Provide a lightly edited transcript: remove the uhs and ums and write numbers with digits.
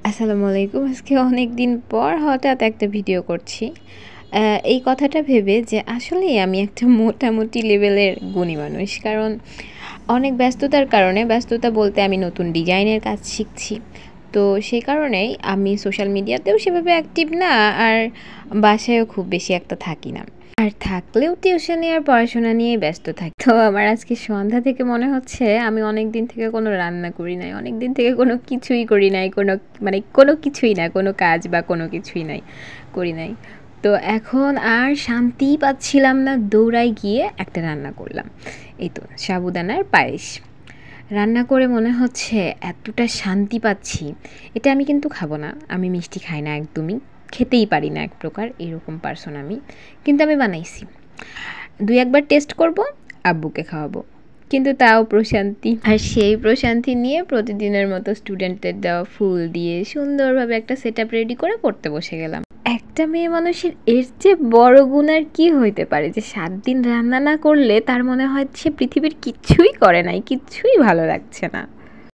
আসসালামু আলাইকুম। আজকে অনেক দিন পর হঠাৎ একটা ভিডিও করছি। এই কথাটা ভেবে যে আসলেই আমি একটা মোটামুটি লেভেলের গুণী মানুষ। কারণ অনেক ব্যস্ততার কারণে, ব্যস্ততা বলতে আমি নতুন ডিজাইনের কাজ শিখছি। তো সেই কারণেই আমি সোশ্যাল মিডিয়াতেও সেভাবে অ্যাক্টিভ না, আর বাসায়ও খুব বেশি একটা থাকি না। আর থাকলেও টিউশনি আর পড়াশোনা নিয়েই ব্যস্ত থাকি। তো আমার আজকে সন্ধ্যা থেকে মনে হচ্ছে আমি অনেক দিন থেকে কোনো রান্না করি নাই, অনেক দিন থেকে কোনো কিছুই করি নাই, কোনো কিছুই না, কোনো কাজ বা কোনো কিছুই নাই, করি নাই। তো এখন আর শান্তিই পাচ্ছিলাম না, দৌড়াই গিয়ে একটা রান্না করলাম। এই তো সাবুদানার পায়েস রান্না করে মনে হচ্ছে এতটা শান্তি পাচ্ছি। এটা আমি কিন্তু খাবো না, আমি মিষ্টি খাই না একদমই, খেতেই পারি না এক প্রকার, এরকম পার্সন আমি। কিন্তু আমি বানাইছি, দুই একবার টেস্ট করব, আব্বুকে খাওয়াবো, কিন্তু তাও প্রশান্তি। আর সেই প্রশান্তি নিয়ে প্রতিদিনের মতো স্টুডেন্টদের দেওয়া ফুল দিয়ে সুন্দরভাবে একটা সেট আপ রেডি করে পড়তে বসে গেলাম। একটা মেয়ে মানুষের এর চেয়ে বড় গুণ আর কি হইতে পারে, যে 7 দিন রান্না না করলে তার মনে হয় সে পৃথিবীর কিচ্ছুই করে নাই, কিচ্ছুই ভালো লাগছে না।